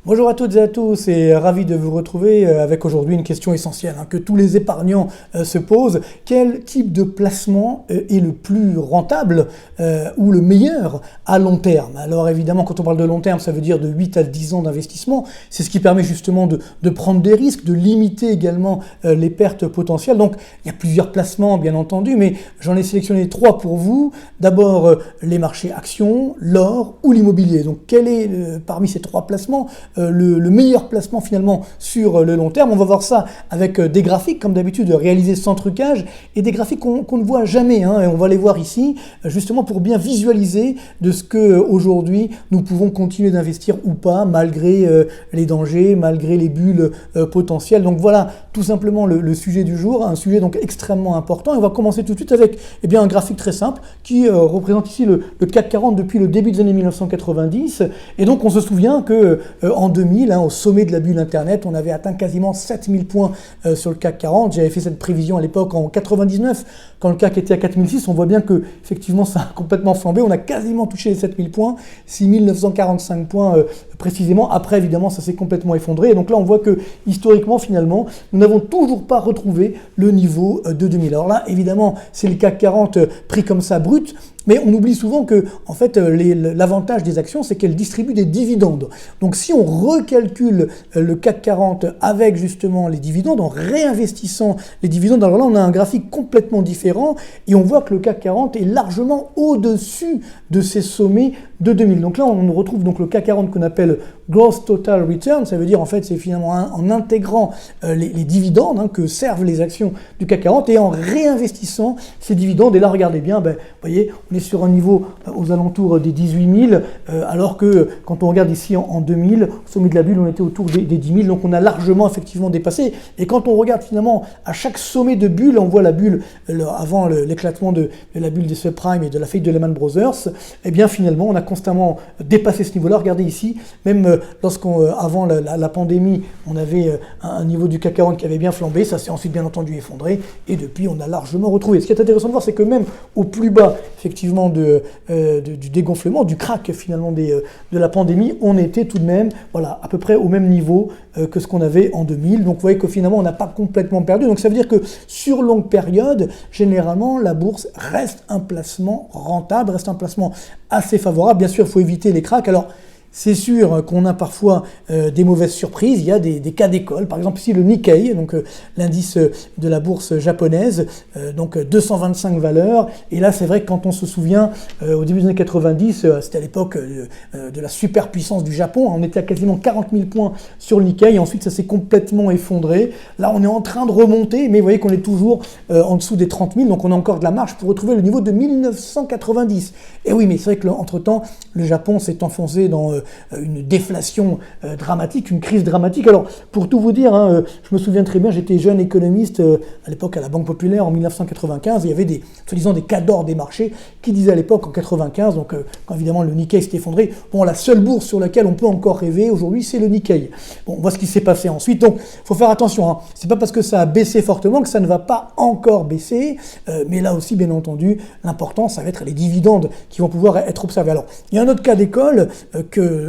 Bonjour à toutes et à tous et ravi de vous retrouver avec aujourd'hui une question essentielle que tous les épargnants se posent. Quel type de placement est le plus rentable ou le meilleur à long terme? Alors évidemment, quand on parle de long terme, ça veut dire de 8 à 10 ans d'investissement. C'est ce qui permet justement de prendre des risques, de limiter également les pertes potentielles. Donc il y a plusieurs placements bien entendu, mais j'en ai sélectionné 3 pour vous. D'abord les marchés actions, l'or ou l'immobilier. Donc quel est parmi ces 3 placements le meilleur placement finalement sur le long terme? On va voir ça avec des graphiques comme d'habitude réalisés sans trucage et des graphiques qu'on ne voit jamais et on va les voir ici justement pour bien visualiser de ce que aujourd'hui nous pouvons continuer d'investir ou pas malgré les dangers, malgré les bulles potentielles. Donc voilà tout simplement le sujet du jour, un sujet donc extrêmement important et on va commencer tout de suite avec un graphique très simple qui représente ici le CAC 40 depuis le début des années 1990 et donc on se souvient que en 2000, au sommet de la bulle Internet, on avait atteint quasiment 7000 points sur le CAC 40. J'avais fait cette prévision à l'époque en 99, quand le CAC était à 4006. On voit bien que effectivement ça a complètement flambé. On a quasiment touché les 7000 points, 6945 points précisément. Après, évidemment, ça s'est complètement effondré. Et donc là, on voit que historiquement, finalement, nous n'avons toujours pas retrouvé le niveau de 2000. Alors là, évidemment, c'est le CAC 40 pris comme ça brut. Mais on oublie souvent que, en fait, l'avantage des actions, c'est qu'elles distribuent des dividendes. Donc, si on recalcule le CAC 40 avec justement les dividendes, en réinvestissant les dividendes, alors là, on a un graphique complètement différent et on voit que le CAC 40 est largement au-dessus de ces sommets de 2000. Donc là, on retrouve donc le CAC 40 qu'on appelle Gross Total Return. Ça veut dire, en fait, c'est finalement en intégrant les dividendes que servent les actions du CAC 40 et en réinvestissant ces dividendes. Et là, regardez bien, vous voyez, on est sur un niveau aux alentours des 18 000, alors que quand on regarde ici en 2000, au sommet de la bulle, on était autour des 10 000, donc on a largement effectivement dépassé. Et quand on regarde finalement à chaque sommet de bulle, on voit la bulle avant l'éclatement de la bulle des subprimes et de la faillite de Lehman Brothers, et bien finalement on a constamment dépassé ce niveau-là. Regardez ici, même avant la pandémie, on avait un niveau du CAC 40 qui avait bien flambé, ça s'est ensuite bien entendu effondré, et depuis on a largement retrouvé. Ce qui est intéressant de voir, c'est que même au plus bas, effectivement, du dégonflement, du crack finalement de la pandémie, on était tout de même à peu près au même niveau que ce qu'on avait en 2000. Donc vous voyez que finalement on n'a pas complètement perdu. Donc ça veut dire que sur longue période, généralement la bourse reste un placement rentable, reste un placement assez favorable. Bien sûr, il faut éviter les cracks. Alors c'est sûr qu'on a parfois des mauvaises surprises, il y a des cas d'école, par exemple ici le Nikkei, donc l'indice de la bourse japonaise, donc 225 valeurs, et là c'est vrai que quand on se souvient, au début des années 90, c'était à l'époque de la superpuissance du Japon, on était à quasiment 40 000 points sur le Nikkei, et ensuite ça s'est complètement effondré. Là on est en train de remonter, mais vous voyez qu'on est toujours en dessous des 30 000, donc on a encore de la marge pour retrouver le niveau de 1990. Et oui, mais c'est vrai qu'entre-temps, le Japon s'est enfoncé dans une déflation dramatique, une crise dramatique. Alors, pour tout vous dire, je me souviens très bien, j'étais jeune économiste à l'époque à la Banque Populaire en 1995, et il y avait soi-disant des cadors des marchés qui disaient à l'époque en 95, donc quand évidemment le Nikkei s'est effondré, la seule bourse sur laquelle on peut encore rêver aujourd'hui, c'est le Nikkei. Bon, on voit ce qui s'est passé ensuite, donc il faut faire attention, c'est pas parce que ça a baissé fortement que ça ne va pas encore baisser, mais là aussi, bien entendu, l'important, ça va être les dividendes qui vont pouvoir être observés. Alors, il y a un autre cas d'école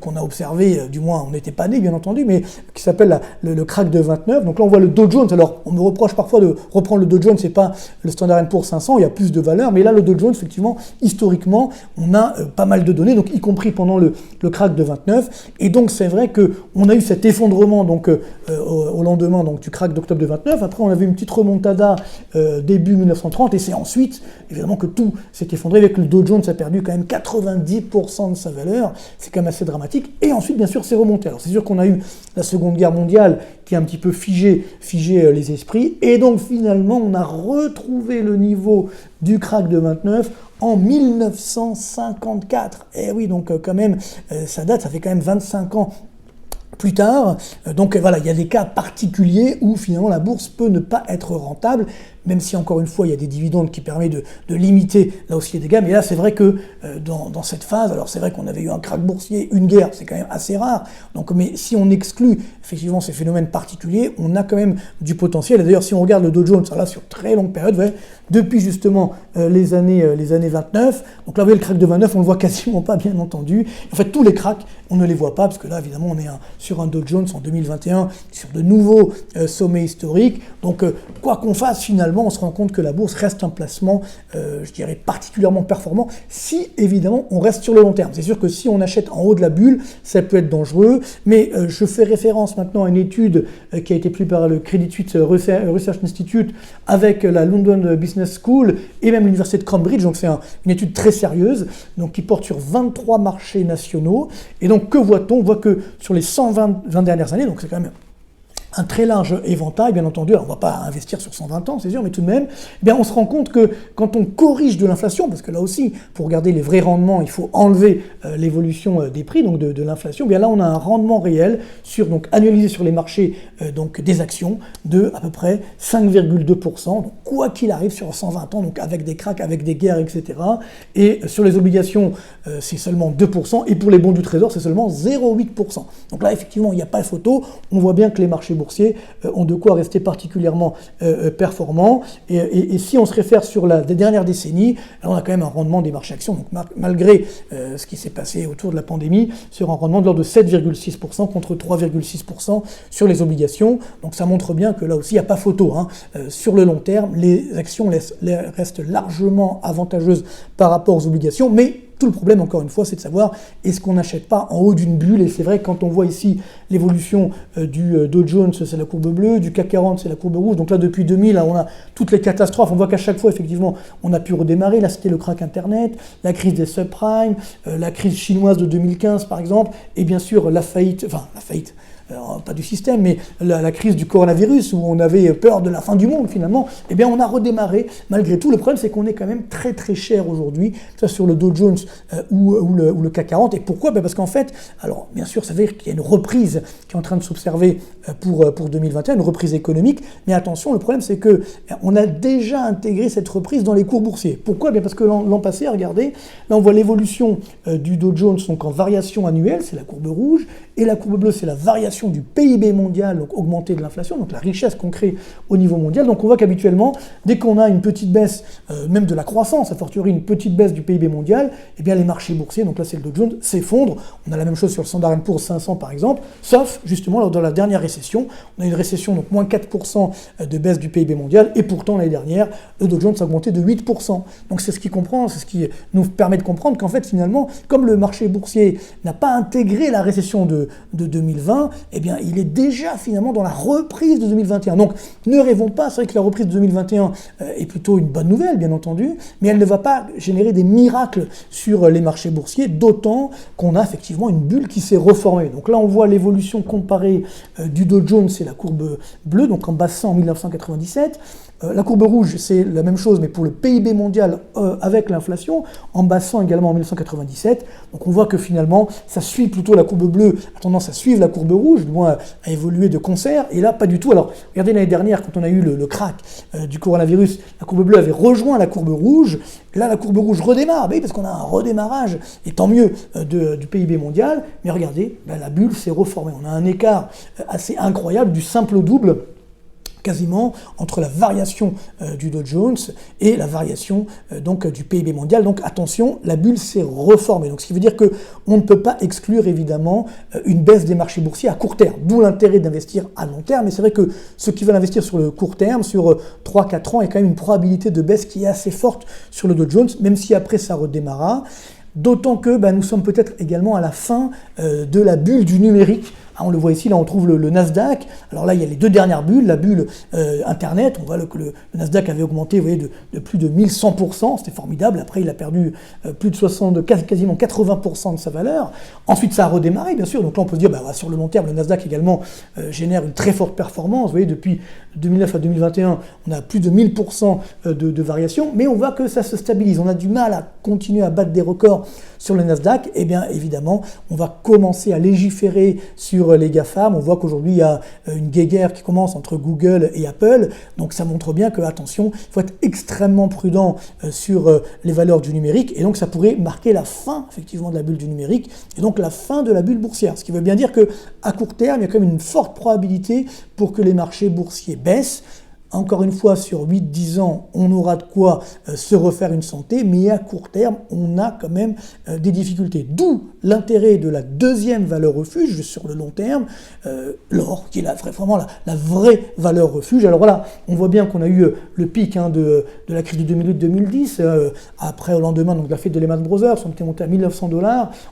qu'on a observé, du moins on n'était pas né bien entendu, mais qui s'appelle le crack de 29. Donc là on voit le Dow Jones. Alors on me reproche parfois de reprendre le Dow Jones, c'est pas le Standard & Poor's 500, il y a plus de valeur, mais là le Dow Jones, effectivement, historiquement, on a pas mal de données, donc y compris pendant le crack de 29. Et donc c'est vrai qu'on a eu cet effondrement donc au lendemain donc, du crack d'octobre de 29. Après on avait une petite remontada début 1930, et c'est ensuite évidemment que tout s'est effondré, avec le Dow Jones a perdu quand même 90% de sa valeur. C'est quand même assez dramatique. Et ensuite, bien sûr, c'est remonté. Alors, c'est sûr qu'on a eu la Seconde Guerre mondiale qui a un petit peu figé les esprits. Et donc, finalement, on a retrouvé le niveau du crack de 29 en 1954. Et oui, donc quand même, ça fait quand même 25 ans plus tard. Donc voilà, il y a des cas particuliers où finalement la bourse peut ne pas être rentable, même si encore une fois il y a des dividendes qui permettent de limiter là aussi les dégâts. Mais là c'est vrai que dans cette phase, alors c'est vrai qu'on avait eu un krach boursier, une guerre, c'est quand même assez rare. Donc, mais si on exclut effectivement ces phénomènes particuliers, on a quand même du potentiel. Et d'ailleurs si on regarde le Dow Jones, là sur très longue période, vous voyez, depuis justement les années 29, donc là vous voyez le krach de 29, on le voit quasiment pas bien entendu. En fait tous les krachs, on ne les voit pas parce que là évidemment on est sur un Dow Jones en 2021, sur de nouveaux sommets historiques. Donc quoi qu'on fasse finalement, on se rend compte que la bourse reste un placement, je dirais particulièrement performant, si évidemment on reste sur le long terme. C'est sûr que si on achète en haut de la bulle, ça peut être dangereux, mais je fais référence maintenant à une étude qui a été prise par le Credit Suisse Research Institute avec la London Business School et même l'université de Cambridge. Donc c'est une étude très sérieuse, donc qui porte sur 23 marchés nationaux. Et donc que voit-on? On voit que sur les 120 dernières années, donc c'est quand même un très large éventail, bien entendu. Alors, on ne va pas investir sur 120 ans, c'est sûr, mais tout de même, eh bien, on se rend compte que quand on corrige de l'inflation, parce que là aussi, pour regarder les vrais rendements, il faut enlever l'évolution des prix, donc de l'inflation, eh bien là, on a un rendement réel donc annualisé sur les marchés donc des actions de à peu près 5,2%. Donc, quoi qu'il arrive sur 120 ans, donc avec des cracks, avec des guerres, etc. Et sur les obligations, c'est seulement 2%, et pour les bons du Trésor, c'est seulement 0,8%. Donc là, effectivement, il n'y a pas de photo. On voit bien que les marchés boursiers ont de quoi rester particulièrement performants. Et si on se réfère sur la dernière décennie, on a quand même un rendement des marchés actions, donc malgré ce qui s'est passé autour de la pandémie, sur un rendement de l'ordre de 7,6% contre 3,6% sur les obligations. Donc ça montre bien que là aussi, il n'y a pas photo. Sur le long terme, les actions restent largement avantageuses par rapport aux obligations, mais tout le problème, encore une fois, c'est de savoir est-ce qu'on n'achète pas en haut d'une bulle. Et c'est vrai que quand on voit ici l'évolution du Dow Jones, c'est la courbe bleue, du CAC 40, c'est la courbe rouge. Donc là, depuis 2000, là, on a toutes les catastrophes. On voit qu'à chaque fois, effectivement, on a pu redémarrer. Là, c'était le krach Internet, la crise des subprimes, la crise chinoise de 2015, par exemple, et bien sûr, la faillite, pas du système, mais la crise du coronavirus, où on avait peur de la fin du monde finalement, eh bien on a redémarré malgré tout. Le problème, c'est qu'on est quand même très très cher aujourd'hui, ça sur le Dow Jones ou le CAC 40. Et pourquoi? Parce qu'en fait, alors bien sûr, ça veut dire qu'il y a une reprise qui est en train de s'observer pour 2021, une reprise économique, mais attention, le problème, c'est que on a déjà intégré cette reprise dans les cours boursiers. Pourquoi? Parce que l'an passé, regardez, là on voit l'évolution du Dow Jones donc en variation annuelle, c'est la courbe rouge, et la courbe bleue, c'est la variation du PIB mondial, donc augmenté de l'inflation, donc la richesse qu'on crée au niveau mondial. Donc on voit qu'habituellement, dès qu'on a une petite baisse, même de la croissance, a fortiori une petite baisse du PIB mondial, eh bien les marchés boursiers, donc là c'est le Dow Jones, s'effondrent. On a la même chose sur le Standard & Poor's 500 par exemple, sauf justement lors de la dernière récession. On a une récession, donc moins 4% de baisse du PIB mondial, et pourtant l'année dernière, le Dow Jones a augmenté de 8%. Donc c'est ce qui nous permet de comprendre qu'en fait finalement, comme le marché boursier n'a pas intégré la récession de 2020, eh bien, il est déjà finalement dans la reprise de 2021. Donc, ne rêvons pas, c'est vrai que la reprise de 2021 est plutôt une bonne nouvelle, bien entendu, mais elle ne va pas générer des miracles sur les marchés boursiers, d'autant qu'on a effectivement une bulle qui s'est reformée. Donc là, on voit l'évolution comparée du Dow Jones, c'est la courbe bleue, donc en baissant en 1997. La courbe rouge, c'est la même chose, mais pour le PIB mondial avec l'inflation, en baissant également en 1997. Donc on voit que finalement, ça suit plutôt la courbe bleue, a tendance à suivre la courbe rouge, du moins à évoluer de concert, et là, pas du tout. Alors, regardez l'année dernière, quand on a eu le krach du coronavirus, la courbe bleue avait rejoint la courbe rouge, là, la courbe rouge redémarre, parce qu'on a un redémarrage, et tant mieux, du PIB mondial, mais regardez, la bulle s'est reformée. On a un écart assez incroyable, du simple au double, quasiment entre la variation du Dow Jones et la variation donc du PIB mondial. Donc attention, la bulle s'est reformée. Donc ce qui veut dire qu'on ne peut pas exclure évidemment une baisse des marchés boursiers à court terme, d'où l'intérêt d'investir à long terme. Mais c'est vrai que ceux qui veulent investir sur le court terme, sur 3-4 ans, il y a quand même une probabilité de baisse qui est assez forte sur le Dow Jones, même si après ça redémarra. D'autant que nous sommes peut-être également à la fin de la bulle du numérique. On le voit ici, là on trouve le Nasdaq. Alors là il y a les deux dernières bulles, la bulle Internet, on voit que le Nasdaq avait augmenté, vous voyez, de plus de 1100%, c'était formidable. Après il a perdu plus de quasiment 80% de sa valeur. Ensuite ça a redémarré bien sûr, donc là on peut se dire sur le long terme le Nasdaq également génère une très forte performance. Vous voyez, depuis 2009 à 2021 on a plus de 1000% de variation, mais on voit que ça se stabilise. On a du mal à continuer à battre des records sur le Nasdaq. Et bien évidemment on va commencer à légiférer sur sur les GAFAM. On voit qu'aujourd'hui, il y a une guéguerre qui commence entre Google et Apple. Donc ça montre bien que, attention, il faut être extrêmement prudent sur les valeurs du numérique. Et donc ça pourrait marquer la fin, effectivement, de la bulle du numérique et donc la fin de la bulle boursière. Ce qui veut bien dire qu'à court terme, il y a quand même une forte probabilité pour que les marchés boursiers baissent. Encore une fois, sur 8-10 ans, on aura de quoi se refaire une santé, mais à court terme, on a quand même des difficultés. D'où l'intérêt de la deuxième valeur refuge sur le long terme, l'or, qui est vraiment la vraie valeur refuge. Alors voilà, on voit bien qu'on a eu le pic de la crise de 2008-2010, après au lendemain donc, de la fête de Lehman Brothers, on était monté à $1 900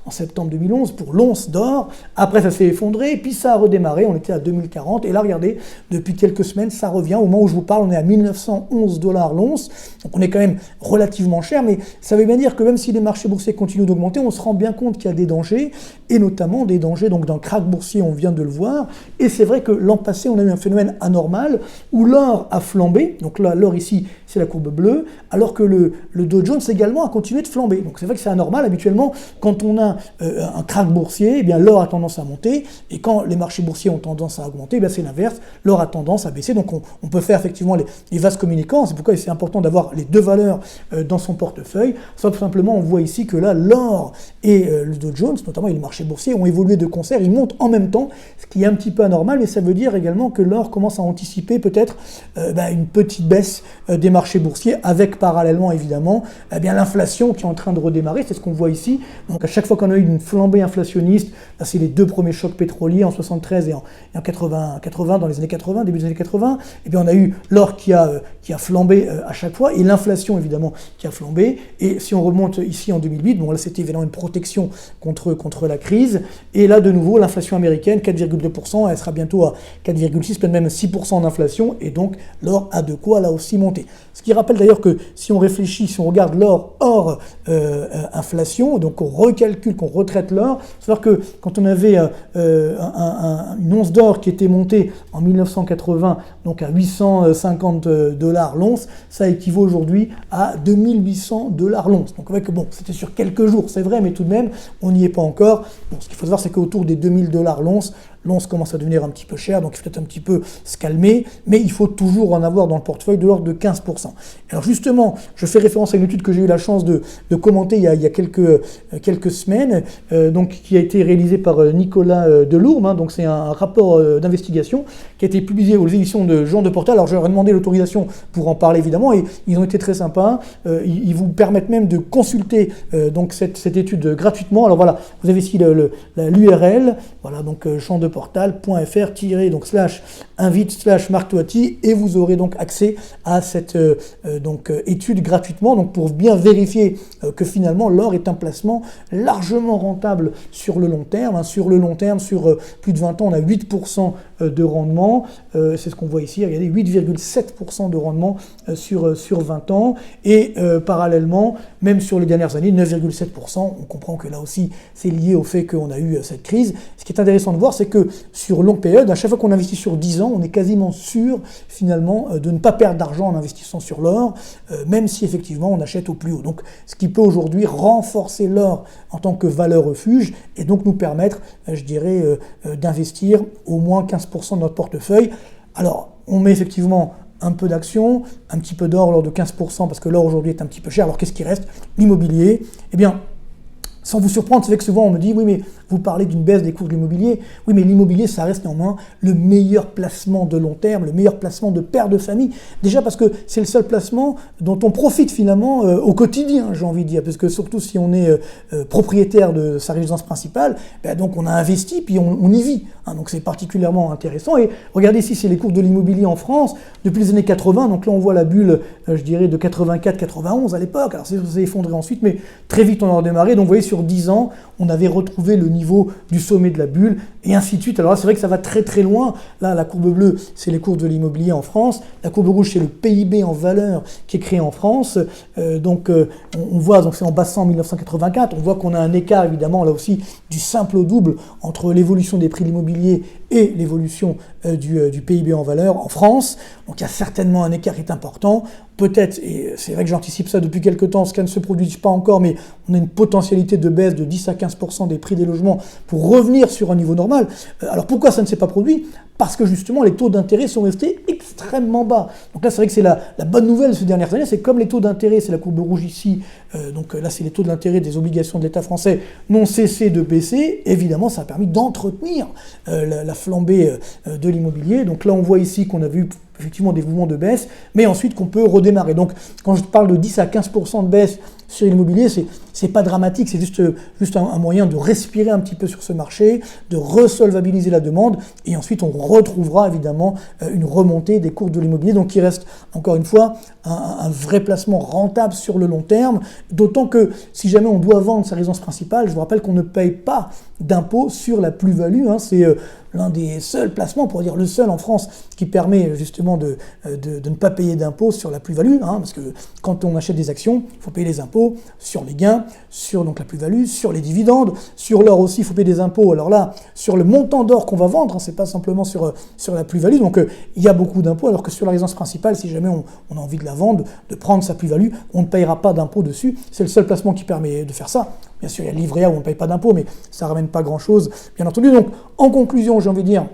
en septembre 2011 pour l'once d'or. Après, ça s'est effondré, puis ça a redémarré, on était à 2040, et là, regardez, depuis quelques semaines, ça revient. Au moment où je vous parle, on est à $1911 l'once, donc on est quand même relativement cher, mais ça veut bien dire que même si les marchés boursiers continuent d'augmenter, on se rend bien compte qu'il y a des dangers, et notamment des dangers donc d'un krach boursier, on vient de le voir, et c'est vrai que l'an passé, on a eu un phénomène anormal, où l'or a flambé, donc là, l'or ici, c'est la courbe bleue, alors que le Dow Jones également a continué de flamber, donc c'est vrai que c'est anormal, habituellement, quand on a un krach boursier, eh bien l'or a tendance à monter, et quand les marchés boursiers ont tendance à augmenter, eh bien c'est l'inverse, l'or a tendance à baisser, donc on peut faire effectivement les vases communicants, c'est pourquoi c'est important d'avoir les deux valeurs dans son portefeuille. Tout simplement, on voit ici que là, l'or et le Dow Jones, notamment et les marchés boursiers, ont évolué de concert, ils montent en même temps, ce qui est un petit peu anormal, mais ça veut dire également que l'or commence à anticiper peut-être une petite baisse des marchés boursiers, avec parallèlement évidemment l'inflation qui est en train de redémarrer, c'est ce qu'on voit ici. Donc à chaque fois qu'on a eu une flambée inflationniste, là c'est les deux premiers chocs pétroliers en 73 et en 80, dans les années 80, début des années 80, et bien on a eu l'or qui a flambé à chaque fois, et l'inflation évidemment qui a flambé, et si on remonte ici en 2008, bon là c'était évidemment une protection contre la crise, et là de nouveau l'inflation américaine, 4,2%, elle sera bientôt à 4,6, peut-être même 6% d'inflation, et donc l'or a de quoi là aussi monter. Ce qui rappelle d'ailleurs que si on réfléchit, si on regarde l'or hors inflation, donc on recalcule, qu'on retraite l'or, c'est-à-dire que quand on avait une once d'or qui était montée en 1980, donc à $850 l'once, ça équivaut aujourd'hui à $2800 l'once. Donc avec, bon, c'était sur quelques jours, c'est vrai, mais tout de même, on n'y est pas encore. Bon, ce qu'il faut savoir, c'est qu'autour des $2000 l'once commence à devenir un petit peu cher, donc il faut peut-être un petit peu se calmer, mais il faut toujours en avoir dans le portefeuille de l'ordre de 15%. Alors justement, je fais référence à une étude que j'ai eu la chance de commenter il y a quelques semaines, donc qui a été réalisée par Nicolas Delourme, donc c'est un rapport d'investigation qui a été publié aux éditions de Jean de Portal. Alors je leur ai demandé l'autorisation pour en parler évidemment, et ils ont été très sympas, ils vous permettent même de consulter donc cette étude gratuitement. Alors voilà, vous avez ici l'URL, voilà, donc champ-de-portal.fr/invite/Marc Toiti, et vous aurez donc accès à cette étude gratuitement, donc pour bien vérifier que finalement l'or est un placement largement rentable sur le long terme. Sur le long terme, sur plus de 20 ans, on a 8% de rendement, c'est ce qu'on voit ici, regardez, 8,7% de rendement sur 20 ans, et parallèlement, même sur les dernières années, 9,7%, on comprend que là aussi c'est lié au fait qu'on a eu cette crise. Ce qui est intéressant de voir, c'est que sur longue période, à chaque fois qu'on investit sur 10 ans, on est quasiment sûr finalement de ne pas perdre d'argent en investissant sur l'or, même si effectivement on achète au plus haut. Donc ce qui peut aujourd'hui renforcer l'or en tant que valeur refuge, et donc nous permettre, je dirais, d'investir au moins 15% de notre portefeuille. Alors on met effectivement un peu d'actions, un petit peu d'or, l'or de 15%, parce que l'or aujourd'hui est un petit peu cher. Alors qu'est-ce qui reste? L'immobilier. Eh bien, sans vous surprendre, c'est vrai que souvent on me dit, oui mais vous parlez d'une baisse des cours de l'immobilier. Oui mais l'immobilier, ça reste néanmoins le meilleur placement de long terme, le meilleur placement de père de famille. Déjà parce que c'est le seul placement dont on profite finalement au quotidien, j'ai envie de dire. Parce que surtout si on est propriétaire de sa résidence principale, donc on a investi puis on y vit. Donc c'est particulièrement intéressant. Et regardez ici, c'est les cours de l'immobilier en France depuis les années 80. Donc là on voit la bulle, je dirais, de 84-91 à l'époque. Alors ça s'est effondré ensuite, mais très vite on a redémarré. Donc vous voyez, sur 10 ans, on avait retrouvé le niveau du sommet de la bulle, et ainsi de suite. Alors là, c'est vrai que ça va très très loin. Là, la courbe bleue, c'est les cours de l'immobilier en France. La courbe rouge, c'est le PIB en valeur qui est créé en France. On voit, donc c'est en passant en 1984, on voit qu'on a un écart, évidemment, là aussi, du simple au double entre l'évolution des prix de l'immobilier et l'évolution du PIB en valeur en France. Donc il y a certainement un écart qui est important. Peut-être, et c'est vrai que j'anticipe ça depuis quelques temps, ce qui ne se produit pas encore, mais on a une potentialité de baisse de 10 à 15% des prix des logements pour revenir sur un niveau normal. Alors pourquoi ça ne s'est pas produit? Parce que justement les taux d'intérêt sont restés extrêmement bas. Donc là c'est vrai que c'est la bonne nouvelle ces dernières années, c'est comme les taux d'intérêt, c'est la courbe rouge ici, donc là c'est les taux d'intérêt des obligations de l'État français, n'ont cessé de baisser. Évidemment ça a permis d'entretenir la flambée de l'immobilier. Donc là on voit ici qu'on a vu effectivement des mouvements de baisse, mais ensuite qu'on peut redémarrer. Donc quand je parle de 10 à 15% de baisse sur l'immobilier, c'est pas dramatique, c'est juste un moyen de respirer un petit peu sur ce marché, de resolvabiliser la demande, et ensuite on retrouvera évidemment une remontée des cours de l'immobilier, donc il reste encore une fois un vrai placement rentable sur le long terme, d'autant que si jamais on doit vendre sa résidence principale, je vous rappelle qu'on ne paye pas d'impôt sur la plus-value, c'est l'un des seuls placements, pour dire le seul en France, qui permet justement de ne pas payer d'impôt sur la plus-value, parce que quand on achète des actions, il faut payer les impôts sur les gains, sur donc la plus-value, sur les dividendes, sur l'or aussi, il faut payer des impôts. Alors là, sur le montant d'or qu'on va vendre, c'est pas simplement sur la plus-value, donc il y a beaucoup d'impôts, alors que sur la résidence principale, si jamais on a envie de la vendre, de prendre sa plus-value, on ne payera pas d'impôt dessus. C'est le seul placement qui permet de faire ça. Bien sûr, il y a le livret A où on ne paye pas d'impôt, mais ça ne ramène pas grand-chose, bien entendu. Donc, en conclusion, j'ai envie de dire,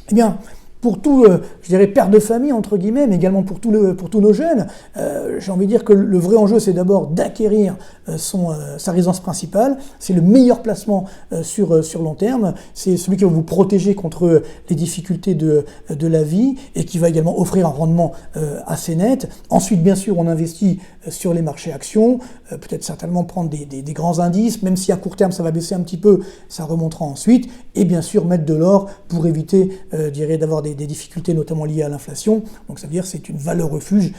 eh bien, pour tout, je dirais, père de famille, entre guillemets, mais également pour tous nos jeunes, j'ai envie de dire que le vrai enjeu, c'est d'abord d'acquérir sa résidence principale. C'est le meilleur placement sur long terme. C'est celui qui va vous protéger contre les difficultés de la vie et qui va également offrir un rendement assez net. Ensuite, bien sûr, on investit sur les marchés actions, peut-être certainement prendre des grands indices, même si à court terme, ça va baisser un petit peu, ça remontera ensuite. Et bien sûr, mettre de l'or pour éviter, je dirais, d'avoir des difficultés notamment liées à l'inflation. Donc ça veut dire que c'est une valeur refuge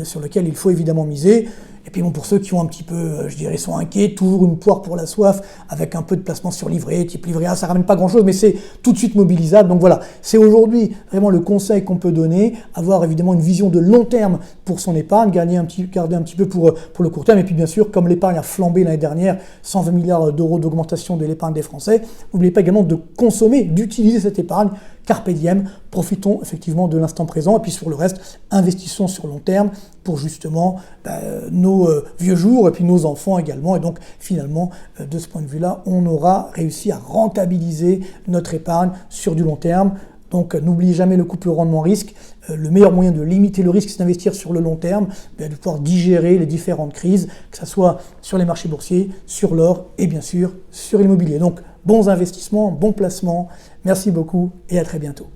sur laquelle il faut évidemment miser. Et puis bon, pour ceux qui ont un petit peu, je dirais, sont inquiets, toujours une poire pour la soif, avec un peu de placement sur livret, type livret A, ça ramène pas grand-chose, mais c'est tout de suite mobilisable. Donc voilà, c'est aujourd'hui vraiment le conseil qu'on peut donner, avoir évidemment une vision de long terme pour son épargne, garder un petit peu pour le court terme. Et puis bien sûr, comme l'épargne a flambé l'année dernière, 120 milliards d'euros d'augmentation de l'épargne des Français, n'oubliez pas également de consommer, d'utiliser cette épargne. Carpe diem, profitons effectivement de l'instant présent, et puis sur le reste, investissons sur long terme pour justement nos vieux jours et puis nos enfants également. Et donc finalement, de ce point de vue-là, on aura réussi à rentabiliser notre épargne sur du long terme. Donc n'oubliez jamais le couple rendement-risque. Le meilleur moyen de limiter le risque, c'est d'investir sur le long terme, de pouvoir digérer les différentes crises, que ce soit sur les marchés boursiers, sur l'or et bien sûr sur l'immobilier. Donc bons investissements, bons placements. Merci beaucoup et à très bientôt.